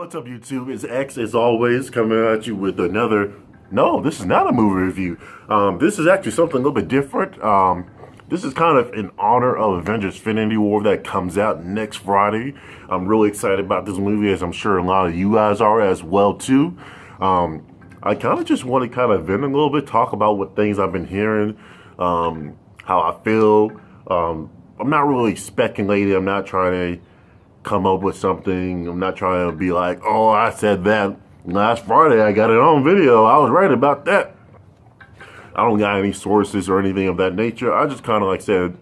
What's up, YouTube? It's X, as always, coming at you with another... No, this is not a movie review. This is actually something a little bit different. This is kind of in honor of Avengers Infinity War that comes out next Friday. I'm really excited about this movie, as I'm sure a lot of you guys are as well, too. I kind of just want to kind of vent a little bit, talk about what things I've been hearing, how I feel. I'm not really speculating. I'm not trying to come up with something. I'm not trying to be like, oh, I said that last Friday. I got it on video. I was right about that. I don't got any sources or anything of that nature. I just kind of, like said,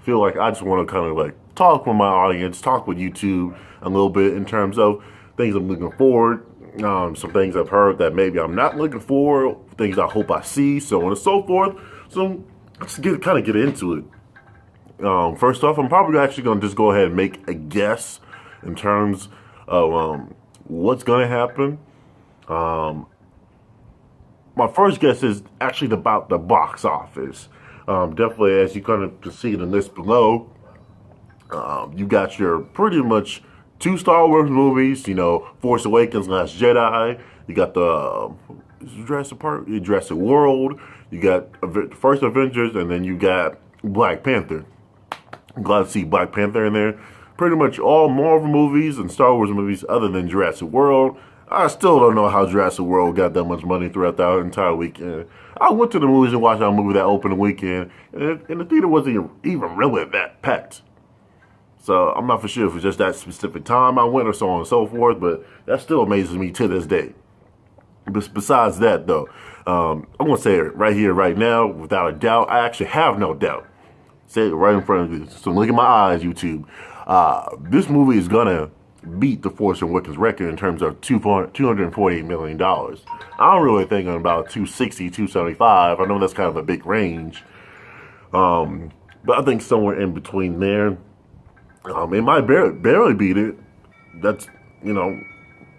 feel like I just want to kind of like talk with my audience, talk with YouTube a little bit in terms of things I'm looking forward, some things I've heard that maybe I'm not looking for, things I hope I see, so on and so forth. So let's kind of get into it. First off, I'm probably actually going to just go ahead and make a guess in terms of what's going to happen. My first guess is actually about the box office. Definitely, as you kind of can see in the list below, you got your pretty much 2 Star Wars movies, you know, Force Awakens, Last Jedi. You got the Jurassic World. You got the first Avengers, and then you got Black Panther. I'm glad to see Black Panther in there. Pretty much all Marvel movies and Star Wars movies other than Jurassic World. I still don't know how Jurassic World got that much money throughout the entire weekend. I went to the movies and watched that movie that opening weekend, and the theater wasn't even really that packed. So I'm not for sure if it's just that specific time I went or so on and so forth, but that still amazes me to this day. But besides that, though, I'm going to say it right here, right now, without a doubt. I actually have no doubt. Say it right in front of you. So look at my eyes, YouTube. This movie is going to beat the Force Awakens record in terms of $248 million. I'm really thinking about 260, 275. I know that's kind of a big range. But I think somewhere in between there. It might barely beat it. That's, you know,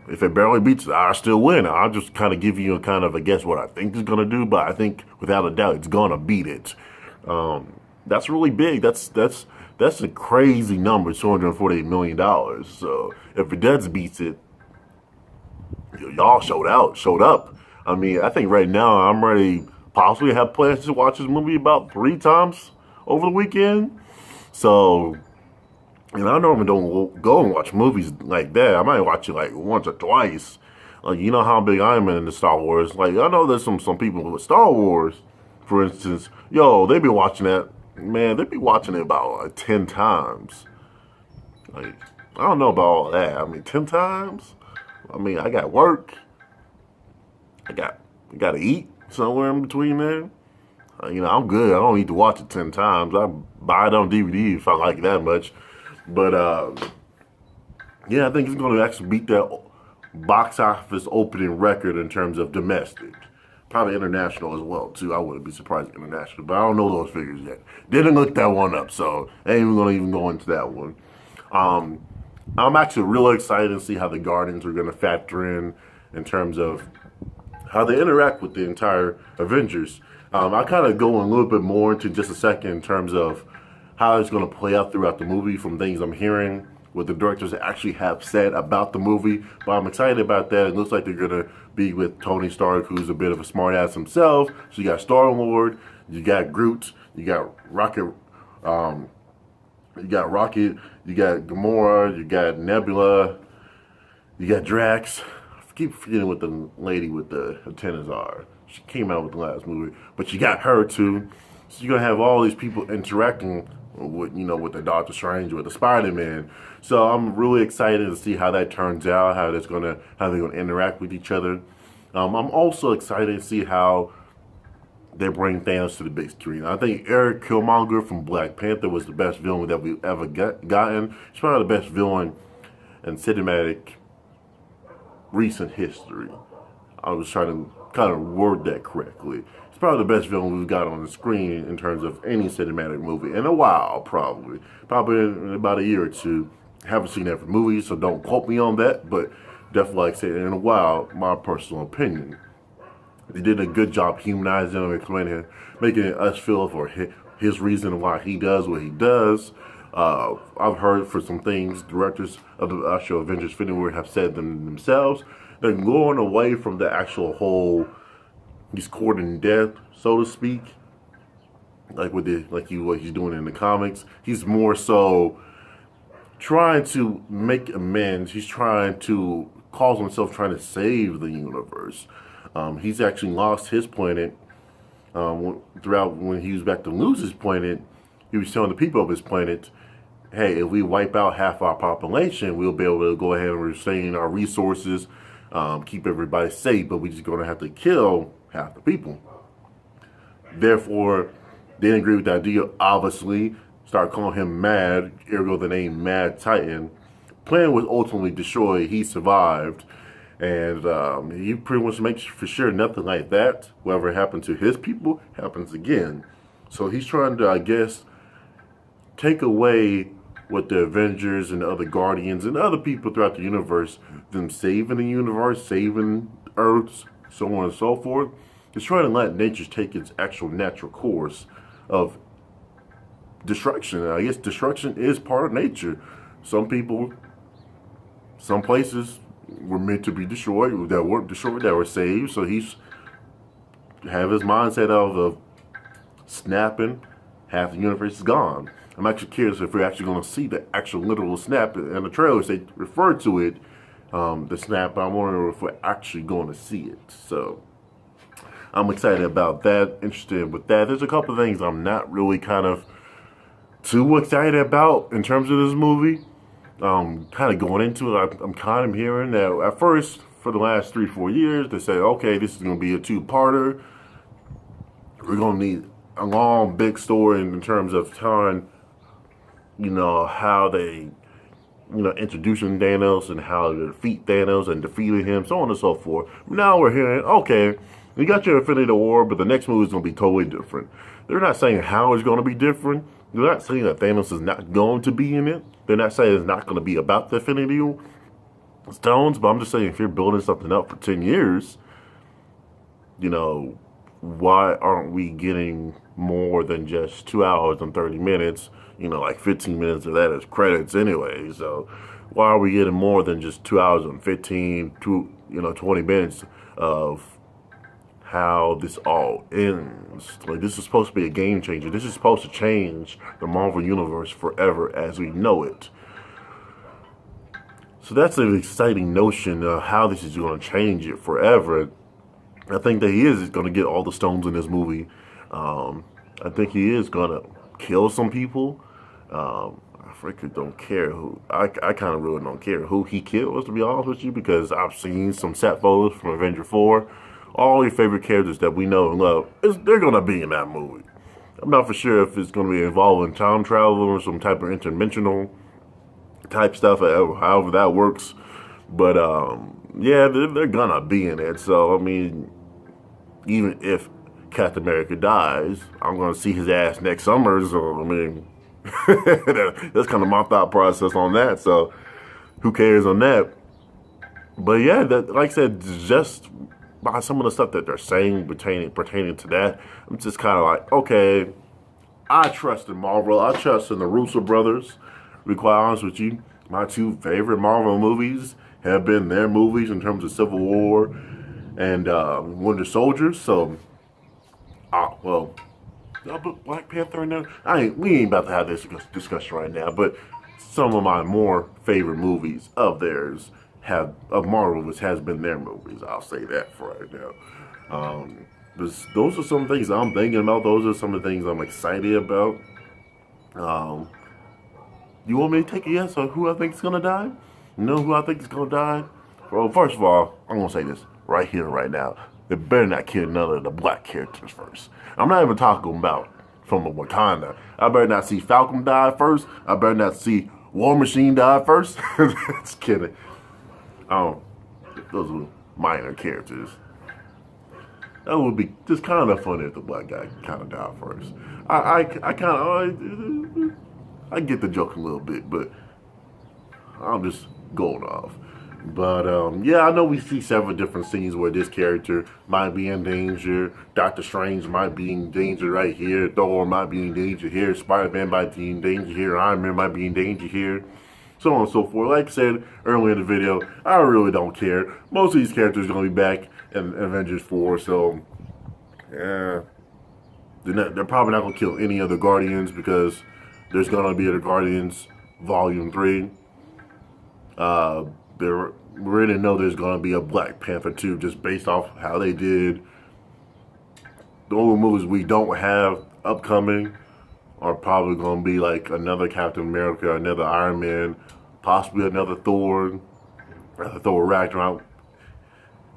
if it barely beats it, I still win. I'll just kind of give you a kind of a guess what I think it's going to do, but I think without a doubt it's going to beat it. That's really big. That's a crazy number, $248 million. So if it does beat it, y'all showed up. I mean, I think right now I'm ready, possibly have plans to watch this movie about 3 times over the weekend. So, and I normally don't go and watch movies like that. I might watch it like once or twice. Like, you know how big I am into Star Wars. Like, I know there's some people with Star Wars, for instance, they be watching that. Man, they be watching it about like 10 times. Like, I don't know about all that. I mean, 10 times? I mean, I got work. I got to eat somewhere in between there. You know, I'm good. I don't need to watch it 10 times. I buy it on DVD if I like it that much. But, yeah, I think it's going to actually beat that box office opening record in terms of domestic. Probably international as well, too. I wouldn't be surprised international, but I don't know those figures yet. Didn't look that one up, so I ain't even going to go into that one. I'm actually really excited to see how the Guardians are going to factor in terms of how they interact with the entire Avengers. I'll kind of go a little bit more into just a second in terms of how it's going to play out throughout the movie from things I'm hearing, what the directors actually have said about the movie. But I'm excited about that. It looks like they're going to be with Tony Stark, who's a bit of a smartass himself. So you got Star-Lord, you got Groot, you got Rocket, you got Gamora, you got Nebula, you got Drax. I keep forgetting what the lady with the antennas are. She came out with the last movie, but you got her too. So you're gonna have all these people interacting with, with the Doctor Strange, with the Spider-Man. So I'm really excited to see how that turns out, how they're gonna interact with each other. I'm also excited to see how they bring Thanos to the big screen. I think Eric Killmonger from Black Panther was the best villain that we've ever gotten. He's probably the best villain in cinematic recent history. I was trying to kind of word that correctly. It's probably the best villain we've got on the screen in terms of any cinematic movie in a while, probably in about a year or two. Haven't seen every movie, so don't quote me on that, but definitely, like I said, in a while, my personal opinion. They did a good job humanizing him, explaining, making us feel for his reason why he does what he does. I've heard for some things, directors of the actual Avengers Infinity War have said themselves. They're going away from the actual whole he's courting death, so to speak, like what he's doing in the comics. He's more so trying to make amends. He's trying to calls himself trying to save the universe. He's actually lost his planet throughout when he was back to lose his planet. He was telling the people of his planet, hey, if we wipe out half our population, we'll be able to go ahead and retain our resources, keep everybody safe, but we're just going to have to kill half the people. Therefore, they didn't agree with the idea, obviously, started calling him Mad, ergo the name Mad Titan. Plan was ultimately destroyed, he survived, and he pretty much makes for sure nothing like that, whatever happened to his people, happens again. So he's trying to, I guess, take away what the Avengers and the other Guardians and other people throughout the universe, them saving the universe, saving Earth, so on and so forth. It's trying to let nature take its actual natural course of destruction. I guess destruction is part of nature. Some people, some places were meant to be destroyed, that weren't destroyed, that were saved. So he's have his mindset of snapping, half the universe is gone. I'm actually curious if we're actually going to see the actual literal snap in the trailers. They refer to it, the snap. I'm wondering if we're actually going to see it. So I'm excited about that, interested with that. There's a couple of things I'm not really kind of too excited about in terms of this movie. Kind of going into it, I'm kind of hearing that at first, for the last 3-4 years, they say, okay, this is going to be a two-parter. We're going to need a long, big story in terms of telling, how they, introducing Thanos and how to defeat Thanos and defeating him, so on and so forth. Now we're hearing, okay, you got your Infinity War, but the next movie is going to be totally different. They're not saying how it's going to be different. They're not saying that Thanos is not going to be in it. They're not saying it's not going to be about the Infinity Stones, but I'm just saying if you're building something up for 10 years, why aren't we getting more than just 2 hours and 30 minutes? Like 15 minutes of that is credits anyway. So why are we getting more than just 2 hours and 20 minutes of how this all ends? Like, this is supposed to be a game changer. This is supposed to change the Marvel Universe forever as we know it. So that's an exciting notion of how this is going to change it forever. I think that he is going to get all the stones in this movie. I think he is going to kill some people. I freaking don't care who. I kind of really don't care who he kills, to be honest with you, because I've seen some set photos from Avengers 4. All your favorite characters that we know and love, they're going to be in that movie. I'm not for sure if it's going to be involving time travel or some type of interdimensional type stuff, however that works. But yeah, they're gonna be in it. So I mean, even if Captain America dies, I'm gonna see his ass next summer. So I mean, that's kind of my thought process on that. So who cares on that? But yeah, like I said, just by some of the stuff that they're saying pertaining to that, I'm just kind of like, okay, I trust in Marvel. I trust in the Russo brothers. To be quite honest with you, my two favorite Marvel movies have been their movies in terms of Civil War and Winter Soldier. So, well, y'all put Black Panther in there. We ain't about to have this discussion right now, but some of my more favorite movies of theirs of Marvel has been their movies. I'll say that for right now. Those are some things I'm thinking about. Those are some of the things I'm excited about. You want me to take a guess on who I think is going to die? You know who I think is going to die? Well, first of all, I'm going to say this right here, right now. They better not kill none of the black characters first. I'm not even talking about from Wakanda. I better not see Falcon die first. I better not see War Machine die first. Just kidding. Those are minor characters. That would be just kind of funny if the black guy kind of died first. I get the joke a little bit, but I'm just going off. But yeah, I know we see several different scenes where this character might be in danger. Doctor Strange might be in danger right here. Thor might be in danger here. Spider-Man might be in danger here. Iron Man might be in danger here. So on and so forth. Like I said earlier in the video, I really don't care. Most of these characters are going to be back in Avengers 4, so yeah, they're probably not going to kill any of the Guardians because there's going to be the Guardians Volume 3. We already know there's going to be a Black Panther 2 just based off how they did. The only movies we don't have upcoming are probably going to be like another Captain America, another Iron Man, possibly another Thor. Thor Ragnarok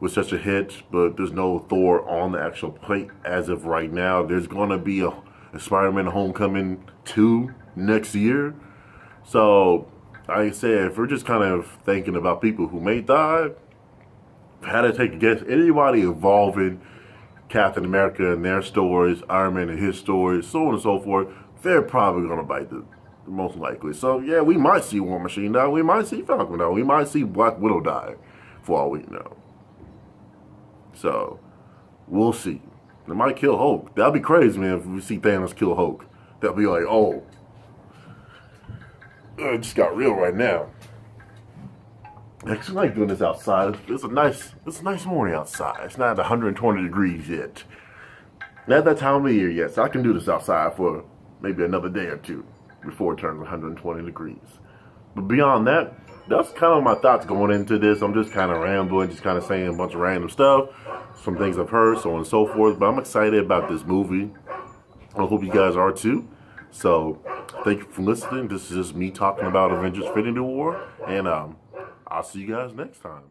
was such a hit, but there's no Thor on the actual plate as of right now. There's going to be a Spider-Man Homecoming 2 next year. So, like I said, if we're just kind of thinking about people who may die, had to take a guess, anybody involving Captain America and their stories, Iron Man and his stories, so on and so forth, they're probably going to bite the most likely. So, yeah, we might see War Machine die. We might see Falcon die. We might see Black Widow die, for all we know. So, we'll see. They might kill Hulk. That'd be crazy, man, if we see Thanos kill Hulk. That'd be like, oh, it just got real right now. Actually, I like doing this outside. It's a nice morning outside. It's not 120 degrees yet. Not that time of year yet, so I can do this outside for maybe another day or two before it turns 120 degrees. But beyond that, that's kind of my thoughts going into this. I'm just kind of rambling, just kind of saying a bunch of random stuff, some things I've heard, so on and so forth. But I'm excited about this movie. I hope you guys are too. So, thank you for listening. This is just me talking about Avengers Infinity War, and I'll see you guys next time.